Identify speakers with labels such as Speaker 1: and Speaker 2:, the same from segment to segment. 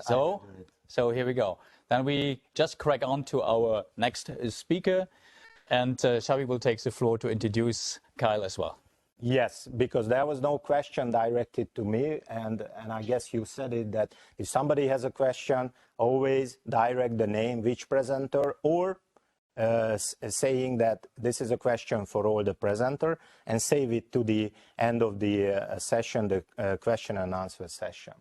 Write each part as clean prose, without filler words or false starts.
Speaker 1: So here we go. Then we just crack on to our next speaker, and Xavi will take the floor to introduce Kyle as well.
Speaker 2: Yes, because there was no question directed to me, and I guess you said it, that if somebody has a question, always direct the name, which presenter, or saying that this is a question for all the presenter, and save it to the end of the session, the question and answer session.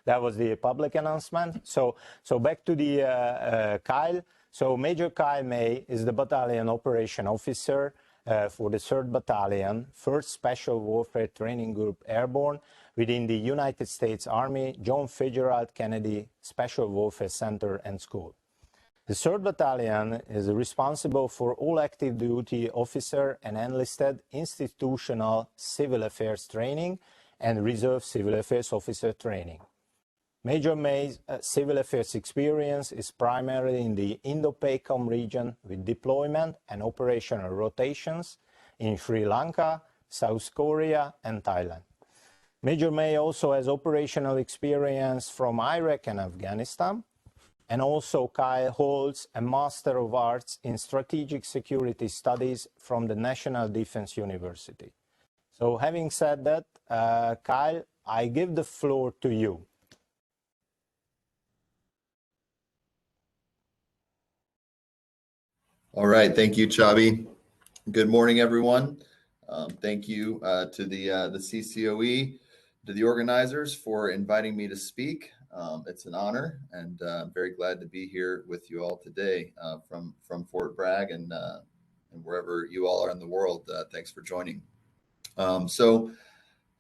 Speaker 2: That was the public announcement. So back to the Kyle. So Major Kyle May is the Battalion Operation Officer for the 3rd Battalion, 1st Special Warfare Training Group Airborne within the United States Army John Fitzgerald Kennedy Special Warfare Center and School. The 3rd Battalion is responsible for all active duty officer and enlisted institutional civil affairs training and reserve civil affairs officer training. Major May's civil affairs experience is primarily in the Indo-PACOM region with deployment and operational rotations in Sri Lanka, South Korea, and Thailand. Major May also has operational experience from Iraq and Afghanistan, and also Kyle holds a Master of Arts in Strategic Security Studies from the National Defense University. So having said that, Kyle, I give the floor to you.
Speaker 3: All right, thank you, Xavi. Good morning, everyone. Thank you to the CCOE, to the organizers for inviting me to speak. It's an honor, and I'm very glad to be here with you all today from Fort Bragg and wherever you all are in the world. Thanks for joining. So,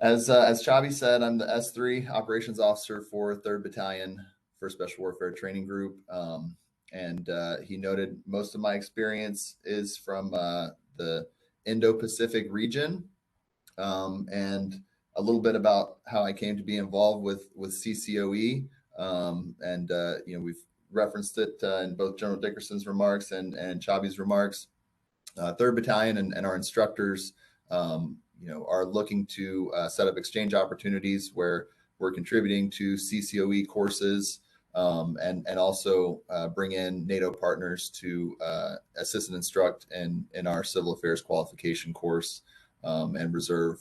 Speaker 3: as Xavi said, I'm the S3 Operations Officer for 3rd Battalion, 1st Special Warfare Training Group. And he noted most of my experience is from the Indo-Pacific region, and a little bit about how I came to be involved with CCOE. We've referenced it in both General Dickerson's remarks and Xavi's remarks. 3rd Battalion and our instructors, are looking to set up exchange opportunities where we're contributing to CCOE courses, and also bring in NATO partners to assist and instruct in our civil affairs qualification course and reserve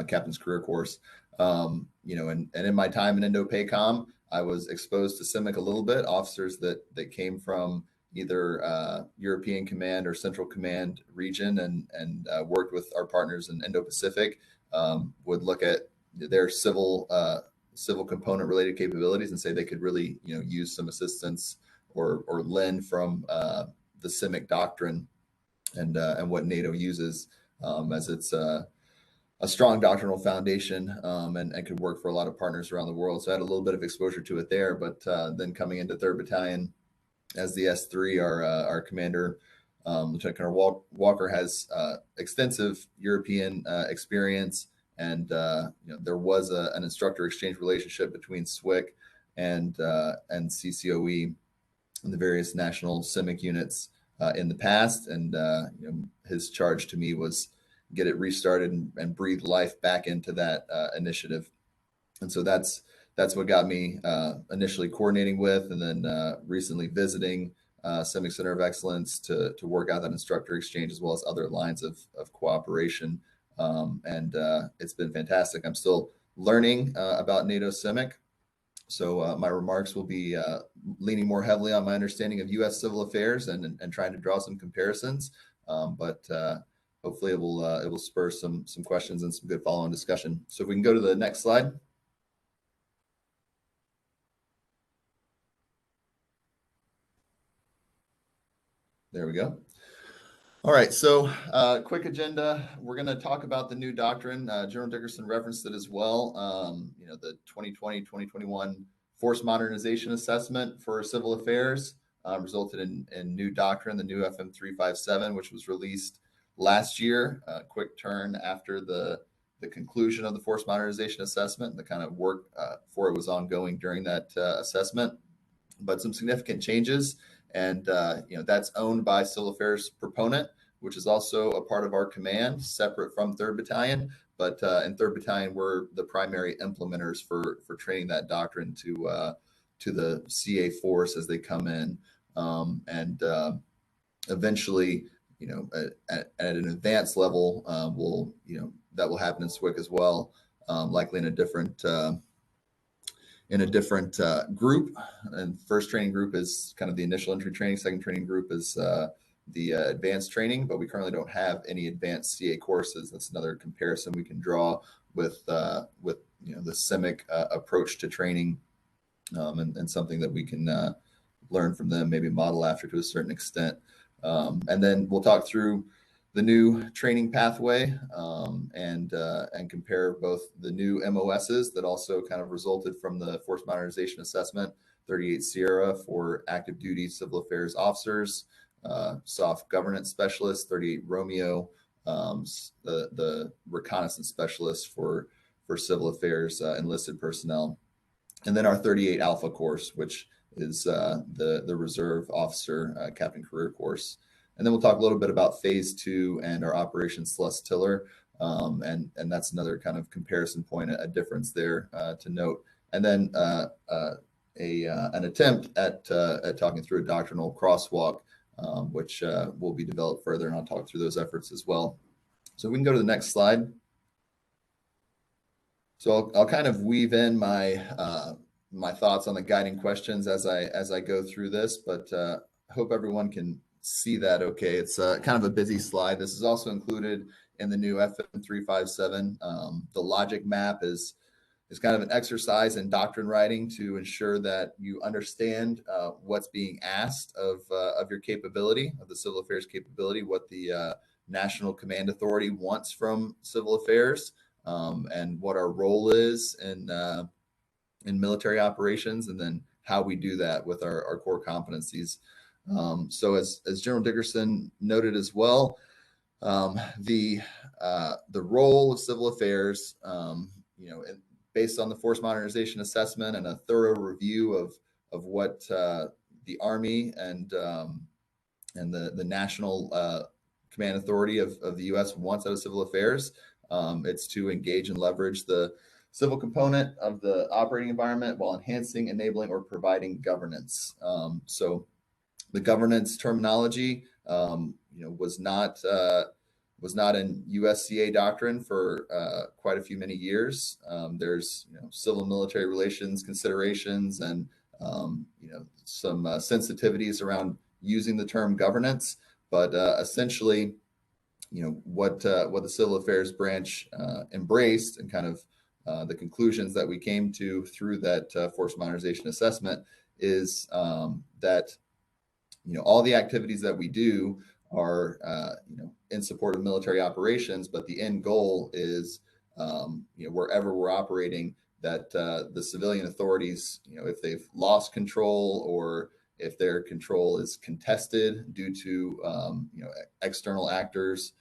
Speaker 3: captain's career course. And in my time in Indo-PACOM, I was exposed to CIMIC a little bit, officers that came from either European Command or Central Command region, and worked with our partners in Indo-Pacific, would look at their civil component related capabilities and say they could really use some assistance or lend from the CIMIC doctrine and what NATO uses, as it's a strong doctrinal foundation, and could work for a lot of partners around the world. So I had a little bit of exposure to it there, but then coming into 3rd Battalion as the S3, our commander, Lieutenant Colonel Walker, has extensive European experience. And there was an instructor exchange relationship between SWIC and CCOE and the various national CIMIC units in the past. And his charge to me was get it restarted and breathe life back into that initiative. And so that's what got me initially coordinating with, and then recently visiting CIMIC Center of Excellence to work out that instructor exchange, as well as other lines of cooperation. And it's been fantastic. I'm still learning about NATO CIMIC. So my remarks will be leaning more heavily on my understanding of U.S. civil affairs and trying to draw some comparisons. But hopefully it will spur some questions and some good follow-on discussion. So if we can go to the next slide. There we go. All right, so quick agenda. We're going to talk about the new doctrine. General Dickerson referenced it as well. The 2020-2021 Force Modernization Assessment for Civil Affairs resulted in new doctrine, the new FM 357, which was released last year. Quick turn after the conclusion of the Force Modernization Assessment. The kind of work for it was ongoing during that assessment, but some significant changes. And that's owned by Civil Affairs Proponent, which is also a part of our command, separate from 3rd Battalion. But in 3rd Battalion, we're the primary implementers for training that doctrine to the CA force as they come in, and eventually, at an advanced level, that will happen in SWIC as well, likely in a different group. And first training group is kind of the initial entry training. Second training group is the advanced training, but we currently don't have any advanced CA courses. That's another comparison we can draw with the CIMIC approach to training, and something that we can learn from them, maybe model after to a certain extent. And then we'll talk through the new training pathway, and compare both the new MOSs that also kind of resulted from the Force Modernization Assessment, 38 Sierra for active duty civil affairs officers, soft governance specialist, 38 Romeo, the reconnaissance specialist for civil affairs enlisted personnel, and then our 38 Alpha course, which is the reserve officer captain career course. And then we'll talk a little bit about phase 2 and our Operation Celeste Tiller, and that's another kind of comparison point, a difference there to note. And then an attempt at talking through a doctrinal crosswalk, which will be developed further, and I'll talk through those efforts as well. So we can go to the next slide. So I'll kind of weave in my my thoughts on the guiding questions as I go through this, but I hope everyone can see that okay. It's kind of a busy slide. This is also included in the new FM 357. The logic map is kind of an exercise in doctrine writing to ensure that you understand what's being asked of your capability, of the civil affairs capability, what the National Command Authority wants from civil affairs, and what our role is in military operations, and then how we do that with our core competencies. So as General Dickerson noted as well, the role of civil affairs, based on the Force Modernization Assessment and a thorough review of what the Army and the National Command Authority of the U.S. wants out of civil affairs, it's to engage and leverage the civil component of the operating environment while enhancing, enabling, or providing governance. So the governance terminology, was not in USCA doctrine for quite a few many years. There's civil military relations considerations and some sensitivities around using the term governance, but essentially, what the civil affairs branch embraced, and kind of the conclusions that we came to through that Force Modernization Assessment is that all the activities that we do are in support of military operations, but the end goal is wherever we're operating, that the civilian authorities, if they've lost control or if their control is contested due to external actors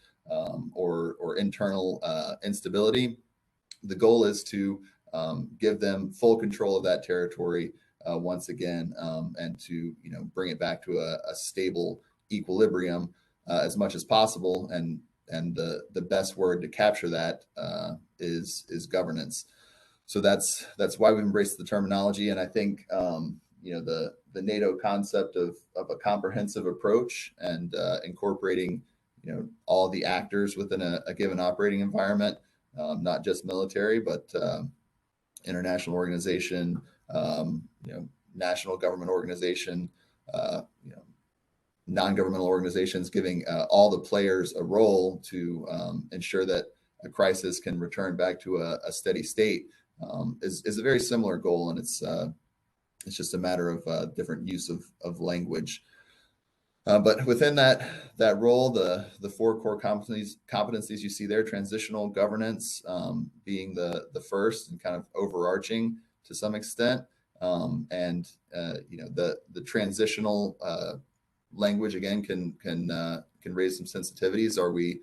Speaker 3: or internal instability, the goal is to give them full control of that territory once again, and to bring it back to a stable equilibrium as much as possible. And the best word to capture that is governance. So that's why we've embraced the terminology. And I think the NATO concept of a comprehensive approach and incorporating all the actors within a given operating environment, not just military, but international organization, national government organization, non-governmental organizations, giving all the players a role to ensure that a crisis can return back to a steady state, is a very similar goal. And it's just a matter of different use of language. But within that role, the four core competencies you see there, transitional governance being the first and kind of overarching to some extent, and the transitional language again can raise some sensitivities. Are we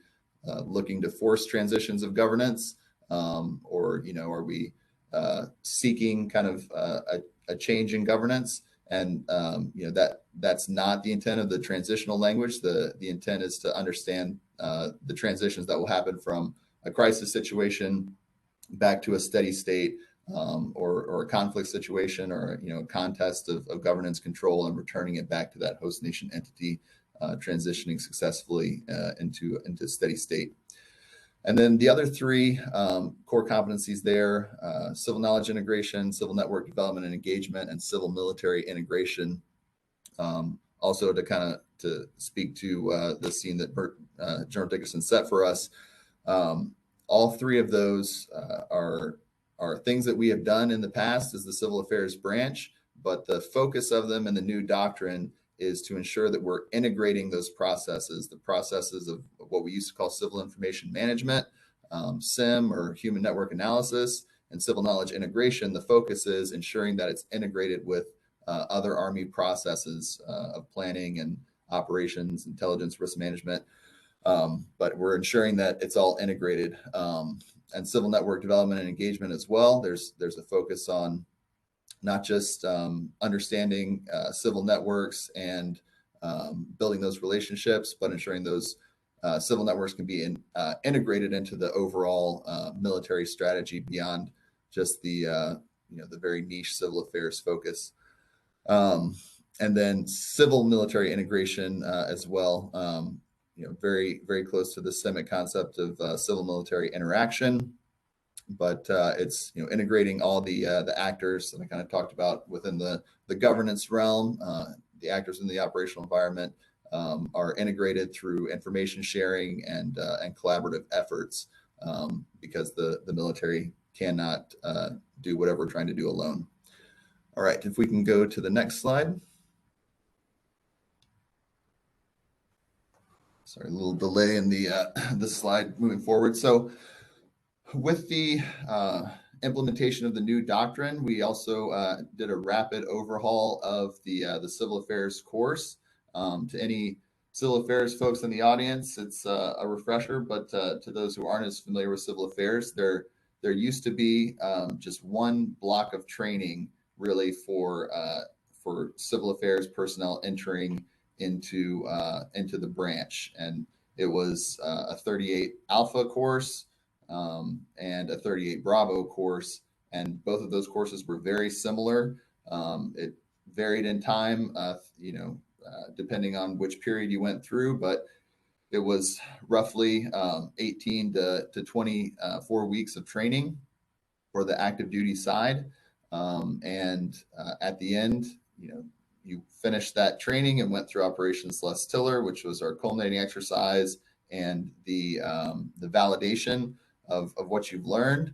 Speaker 3: looking to force transitions of governance, or are we seeking kind of a change in governance? And that's not the intent of the transitional language. The intent is to understand the transitions that will happen from a crisis situation back to a steady state, or a conflict situation, or a contest of governance control, and returning it back to that host nation entity, transitioning successfully into steady state. And then the other three core competencies there: civil knowledge integration, civil network development and engagement, and civil military integration. Also, to speak to the scene that General Dickerson set for us, all three of those are things that we have done in the past as the civil affairs branch, but the focus of them in the new doctrine is to ensure that we're integrating those processes, the processes of what we used to call civil information management, SIM, or human network analysis, and civil knowledge integration. The focus is ensuring that it's integrated with other Army processes of planning and operations, intelligence, risk management. But we're ensuring that it's all integrated. And civil network development and engagement as well. There's a focus on not just understanding civil networks and building those relationships, but ensuring those civil networks can be integrated into the overall military strategy beyond just the very niche civil affairs focus. And then civil military integration as well. Very, very close to the CIMIC concept of civil military interaction, but it's integrating all the actors that I kind of talked about within the governance realm. The actors in the operational environment are integrated through information sharing and collaborative efforts, because the military cannot do whatever we're trying to do alone. All right, if we can go to the next slide. Sorry, a little delay in the slide moving forward. So with the implementation of the new doctrine, we also did a rapid overhaul of the civil affairs course. To any civil affairs folks in the audience, it's a refresher, but to those who aren't as familiar with civil affairs, there used to be just one block of training really for civil affairs personnel entering into the branch, and it was a 38 Alpha course and a 38 Bravo course, and both of those courses were very similar. It varied in time, depending on which period you went through, but it was roughly 18 to 24 weeks of training for the active duty side, and at the end, you finished that training and went through Operation Celeste Tiller, which was our culminating exercise, and the validation of what you've learned.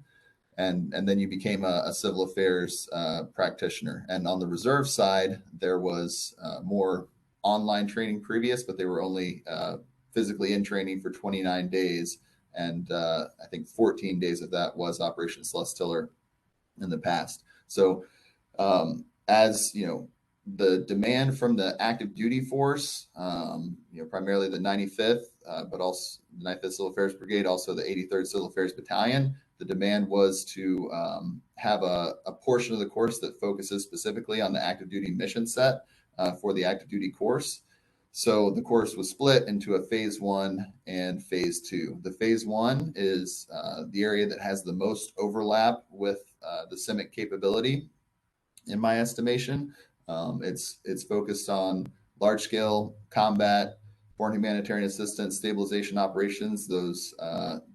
Speaker 3: And then you became a civil affairs practitioner. And on the reserve side, there was more online training previous, but they were only physically in training for 29 days. And I think 14 days of that was Operation Celeste Tiller in the past. So as the demand from the active duty force, primarily the 95th, but also the 95th Civil Affairs Brigade, also the 83rd Civil Affairs Battalion, the demand was to have a portion of the course that focuses specifically on the active duty mission set for the active duty course. So the course was split into a phase 1 and phase 2. The phase 1 is the area that has the most overlap with the CIMIC capability, in my estimation. It's focused on large-scale combat, foreign humanitarian assistance, stabilization operations, those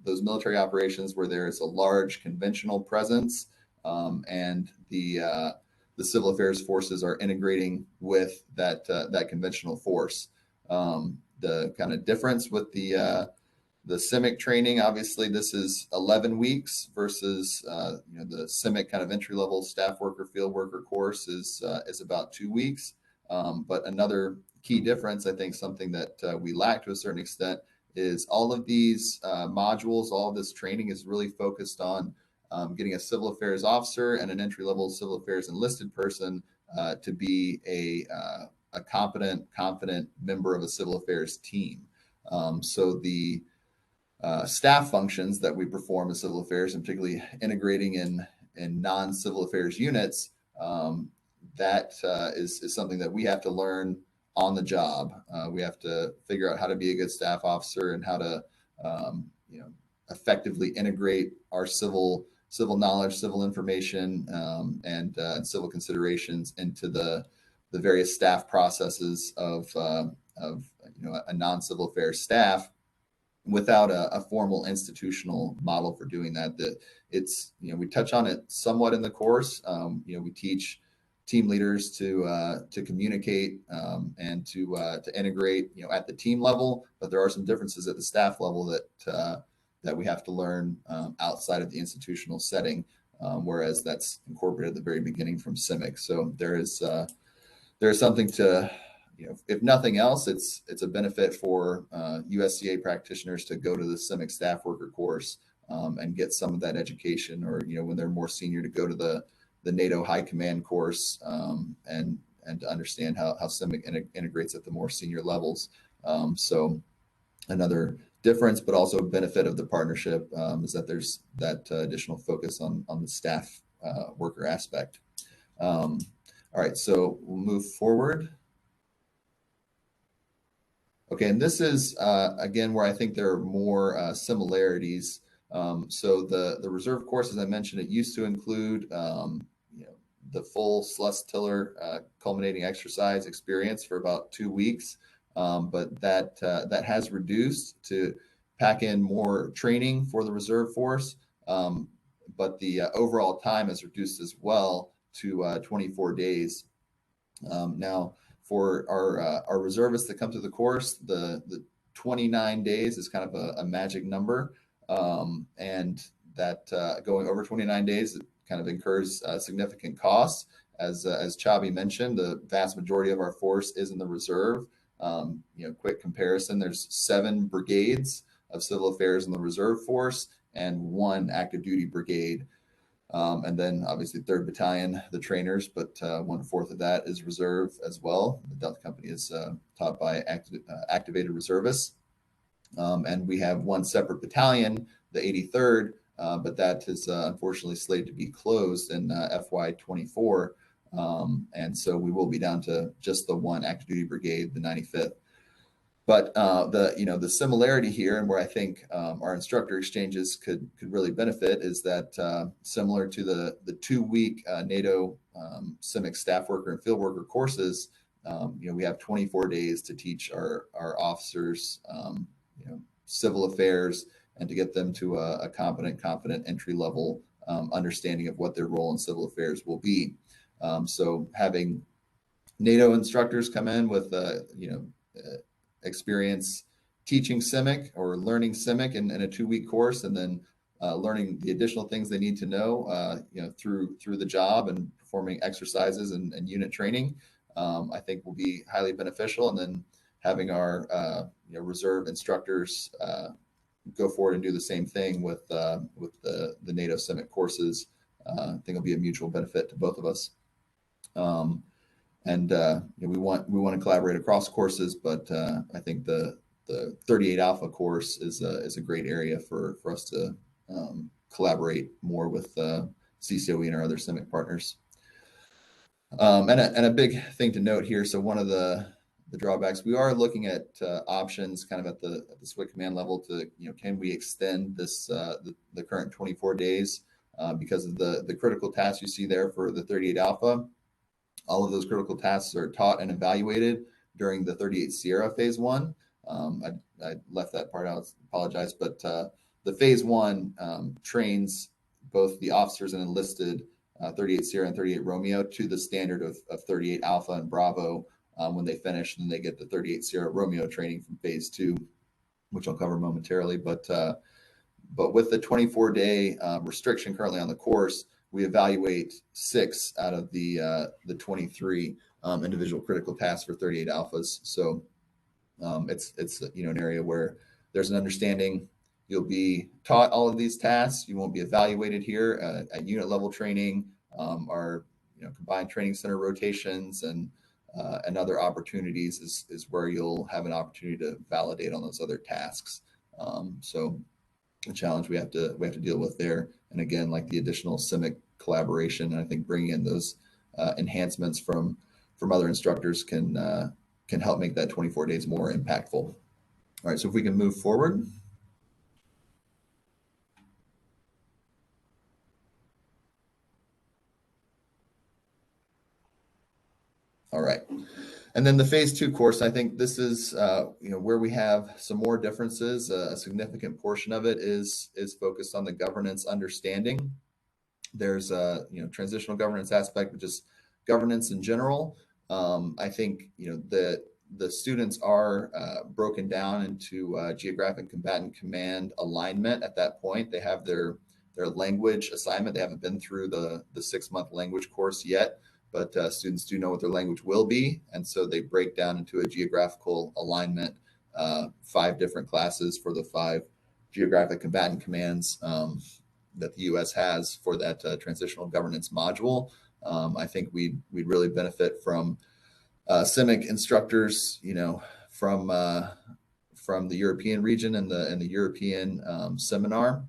Speaker 3: military operations where there is a large conventional presence, and the civil affairs forces are integrating with that conventional force. The kind of difference with the CIMIC training, obviously, this is 11 weeks versus the CIMIC kind of entry-level staff worker, field worker course is about 2 weeks. But another key difference, I think something that we lack to a certain extent, is all of these modules, all of this training is really focused on getting a civil affairs officer and an entry-level civil affairs enlisted person to be a competent, confident member of a civil affairs team. So the staff functions that we perform as civil affairs, and particularly integrating in non-civil affairs units, that is something that we have to learn on the job. We have to figure out how to be a good staff officer and how to effectively integrate our civil civil knowledge, civil information, and civil considerations into the various staff processes of a non-civil affairs staff, without a formal institutional model for doing that. That it's, we touch on it somewhat in the course. We teach team leaders to communicate and to integrate, at the team level, but there are some differences at the staff level that we have to learn outside of the institutional setting, whereas that's incorporated at the very beginning from CIMIC. So there's something to, if nothing else, it's a benefit for USCA practitioners to go to the CIMIC staff worker course and get some of that education, or when they're more senior, to go to the NATO High Command course and to understand how CIMIC integrates at the more senior levels. So another difference, but also benefit of the partnership is that there's that additional focus on the staff worker aspect. All right, so we'll move forward. Okay, and this is, again, where I think there are more similarities. So the reserve course, as I mentioned, it used to include the full Sluss-Tiller culminating exercise experience for about 2 weeks, but that has reduced to pack in more training for the reserve force, but the overall time has reduced as well to 24 days. Now, for our reservists that come to the course, the 29 days is kind of a magic number, and that going over 29 days, it kind of incurs significant costs. As Chabi mentioned, the vast majority of our force is in the reserve. Quick comparison: there's 7 brigades of civil affairs in the reserve force and 1 active duty brigade. And then obviously 3rd Battalion, the trainers, but 1/4 of that is reserve as well. The Delta Company is taught by activated reservists. And we have 1 separate battalion, the 83rd, but that is unfortunately slated to be closed in FY24. And so we will be down to just the 1 active duty brigade, the 95th. But the similarity here, and where I think our instructor exchanges could really benefit, is that similar to the 2-week NATO CIMIC staff worker and field worker courses, we have 24 days to teach our officers civil affairs, and to get them to a competent, confident entry level understanding of what their role in civil affairs will be. So having NATO instructors come in with experience teaching CIMIC or learning CIMIC in a 2-week course, and then learning the additional things they need to know, through the job and performing exercises and unit training, I think will be highly beneficial. And then having our reserve instructors go forward and do the same thing with the NATO CIMIC courses, I think it'll be a mutual benefit to both of us. And we want to collaborate across courses, but I think the 38 Alpha course is a great area for us to collaborate more with CCOE and our other CIMIC partners. And a big thing to note here. So one of the drawbacks, we are looking at options kind of at the SWIC command level to, can we extend this the current 24 days because of the critical tasks you see there for the 38 Alpha. All of those critical tasks are taught and evaluated during the 38 Sierra Phase 1. I left that part out, apologize, but the Phase 1 trains both the officers and enlisted 38 Sierra and 38 Romeo to the standard of 38 Alpha and Bravo when they finish, and they get the 38 Sierra Romeo training from Phase 2, which I'll cover momentarily. But with the 24-day restriction currently on the course, we evaluate 6 out of the 23 individual critical tasks for 38 Alphas. So it's an area where there's an understanding you'll be taught all of these tasks. You won't be evaluated here at unit level training. Our combined training center rotations and other opportunities is where you'll have an opportunity to validate on those other tasks. So a challenge we have to deal with there. And again, like the additional CIMIC collaboration, and I think bringing in those enhancements from other instructors can help make that 24 days more impactful. All right, so if we can move forward. All right. And then the phase 2 course, I think this is where we have some more differences. A significant portion of it is focused on the governance understanding. There's a transitional governance aspect, but just governance in general. I think the students are broken down into geographic combatant command alignment. At that point, they have their language assignment. They haven't been through the 6-month language course yet, but students do know what their language will be, and so they break down into a geographical alignment, 5 different classes for the 5 geographic combatant commands that the U.S. has for that transitional governance module. I think we'd really benefit from CIMIC instructors, from the European region and the European seminar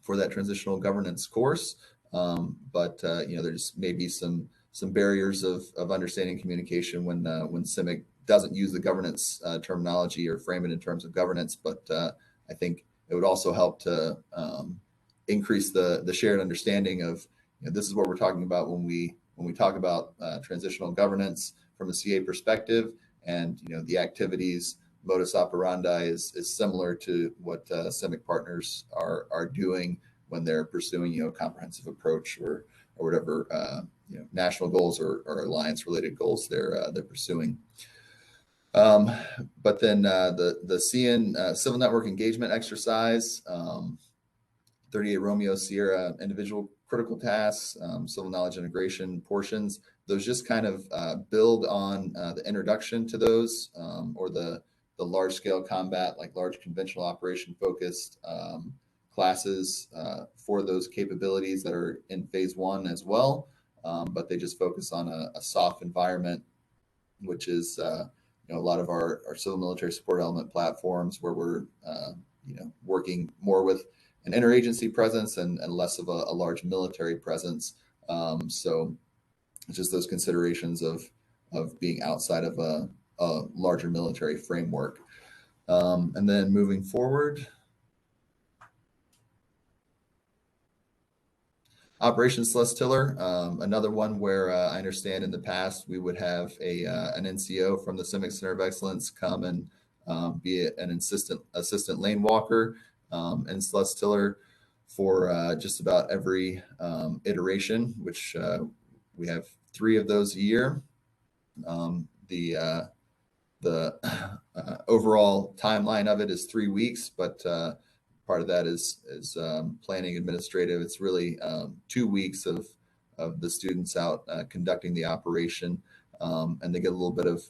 Speaker 3: for that transitional governance course. But there's maybe some barriers of understanding communication when CIMIC doesn't use the governance terminology or frame it in terms of governance. But I think it would also help to increase the shared understanding of this is what we're talking about when we talk about transitional governance from a CA perspective, and the activities modus operandi is similar to what CIMIC partners are doing when they're pursuing a comprehensive approach or whatever national goals or alliance related goals they're pursuing. But then the CN civil network engagement exercise, 38 Romeo Sierra individual critical tasks, civil knowledge integration portions, those just kind of build on the introduction to those or the large scale combat, like large conventional operation focused classes for those capabilities that are in phase 1 as well. But they just focus on a soft environment, which is a lot of our civil military support element platforms where we're working more with an interagency presence and less of a large military presence. So it's just those considerations of being outside of a larger military framework. And then moving forward, Operation Celestiller, another one where I understand in the past we would have an NCO from the CIMIC Center of Excellence come and be an assistant lane walker in Celestiller for just about every iteration, which we have 3 of those a year. The overall timeline of it is 3 weeks, but part of that is planning administrative. It's really 2 weeks of the students out conducting the operation, and they get a little bit of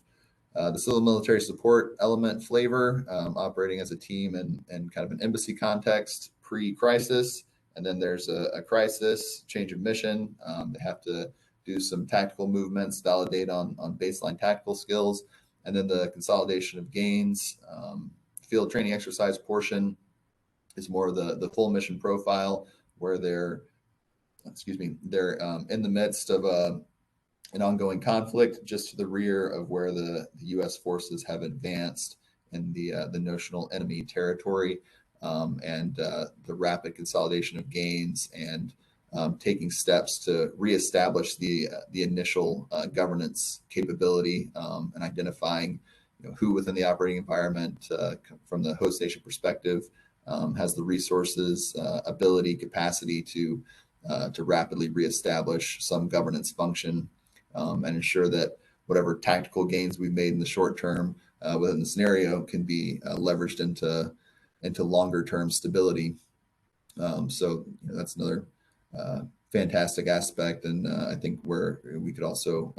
Speaker 3: the civil military support element flavor, operating as a team and kind of an embassy context pre-crisis. And then there's a crisis, change of mission. They have to do some tactical movements, validate on baseline tactical skills, and then the consolidation of gains. Field training exercise portion is more of the full mission profile, where they're in the midst of an ongoing conflict just to the rear of where the U.S. forces have advanced in the notional enemy territory, and the rapid consolidation of gains and taking steps to reestablish the initial governance capability, and identifying who within the operating environment from the host nation perspective has the resources, ability, capacity to rapidly reestablish some governance function, and ensure that whatever tactical gains we've made in the short term within the scenario can be leveraged into longer term stability. So that's another fantastic aspect, and I think where we could also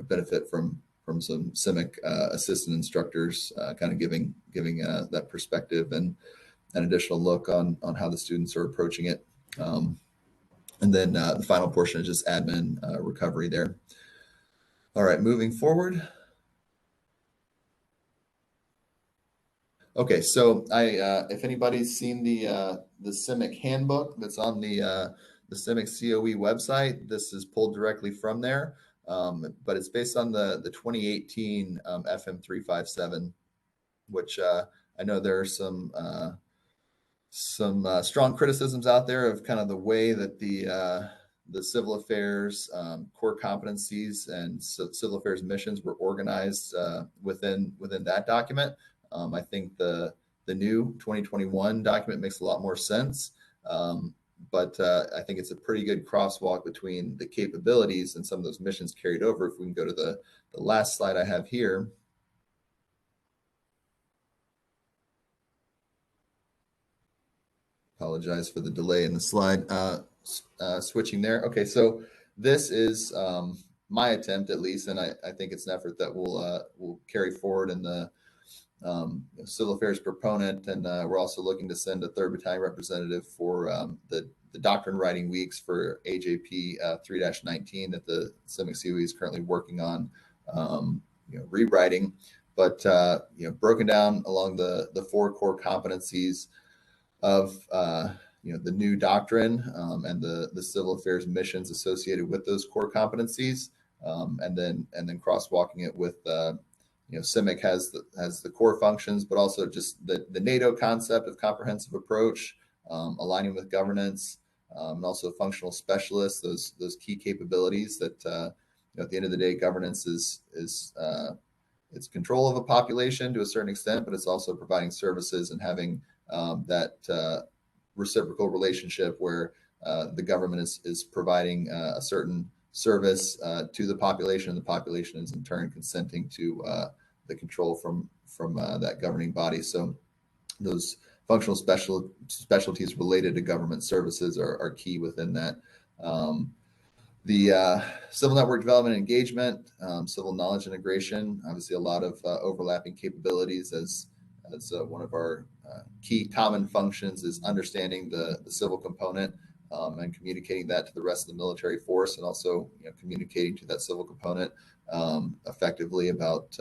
Speaker 3: benefit from some CIMIC assistant instructors, kind of giving that perspective and an additional look on how the students are approaching it. And then the final portion is just admin recovery there. All right, moving forward. Okay, so if anybody's seen the CIMIC handbook that's on the CIMIC COE website, this is pulled directly from there, but it's based on the 2018 FM 357, which I know there are some strong criticisms out there of kind of the way that the the civil affairs core competencies and civil affairs missions were organized within that document. I think the new 2021 document makes a lot more sense. But I think it's a pretty good crosswalk between the capabilities and some of those missions carried over. If we can go to the last slide I have here. Apologize for the delay in the slide. Switching there. Okay, so this is my attempt, at least, and I think it's an effort that will carry forward in the civil affairs proponent, and we're also looking to send a 3rd Battalion representative for the doctrine writing weeks for AJP 3-19 that the CCOE is currently working on rewriting, but broken down along the 4 core competencies of the new doctrine and the civil affairs missions associated with those core competencies, and then crosswalking it with CIMIC has the core functions, but also just the NATO concept of comprehensive approach, aligning with governance, and also functional specialists, those key capabilities that at the end of the day, governance is it's control of a population to a certain extent, but it's also providing services and having that reciprocal relationship where the government is providing a certain service to the population, and the population is in turn consenting to the control from that governing body. So those functional specialties related to government services are key within that. The civil network development and engagement, civil knowledge integration, obviously a lot of overlapping capabilities as one of our key common functions is understanding the civil component and communicating that to the rest of the military force, and also communicating to that civil component effectively about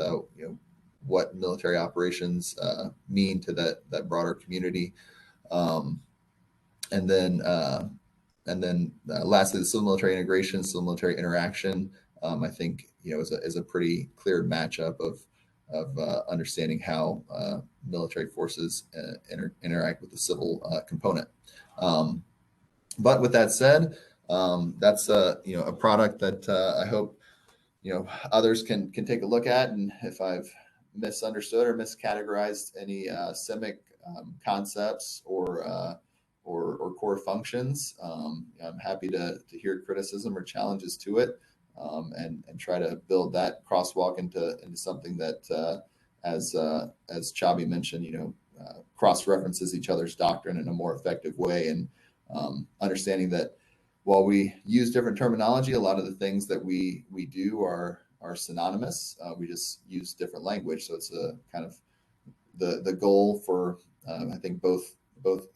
Speaker 3: what military operations mean to that broader community, and then lastly, the civil military integration, civil military interaction. I think is a pretty clear matchup of understanding how military forces interact with the civil component. But with that said, that's a product that I hope others can take a look at, and if I've misunderstood or miscategorized any CIMIC concepts or core functions, I'm happy to hear criticism or challenges to it, and try to build that crosswalk into something that, as Chabi mentioned, cross-references each other's doctrine in a more effective way, and understanding that while we use different terminology, a lot of the things that we do are synonymous. We just use different language. So it's a kind of the goal for I think both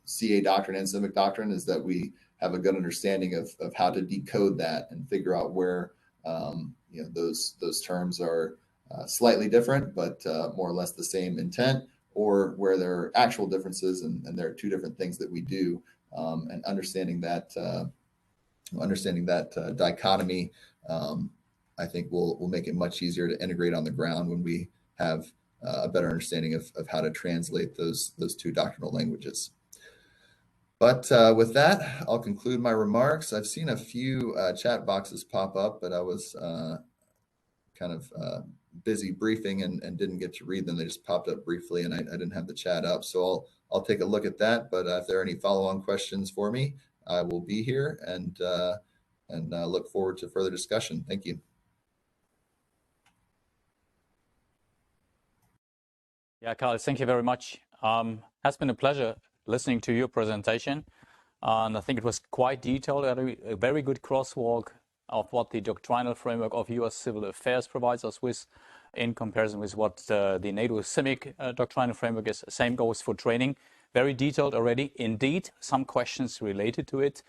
Speaker 3: CA doctrine and CIMIC doctrine is that we have a good understanding of how to decode that and figure out where those terms are slightly different, but more or less the same intent, or where there are actual differences and there are 2 different things that we do, and understanding that dichotomy, I think will make it much easier to integrate on the ground when we have a better understanding of how to translate those 2 doctrinal languages. But with that, I'll conclude my remarks. I've seen a few chat boxes pop up, but I was kind of busy briefing and didn't get to read them. They just popped up briefly, and I didn't have the chat up. So I'll take a look at that. But if there are any follow-on questions for me, I will be here and look forward to further discussion. Thank you.
Speaker 1: Yeah, Carl, thank you very much. Has been a pleasure listening to your presentation. And I think it was quite detailed, a very good crosswalk of what the doctrinal framework of US civil affairs provides us with in comparison with what the NATO CIMIC doctrinal framework is. Same goes for training. Very detailed already. Indeed, some questions related to it.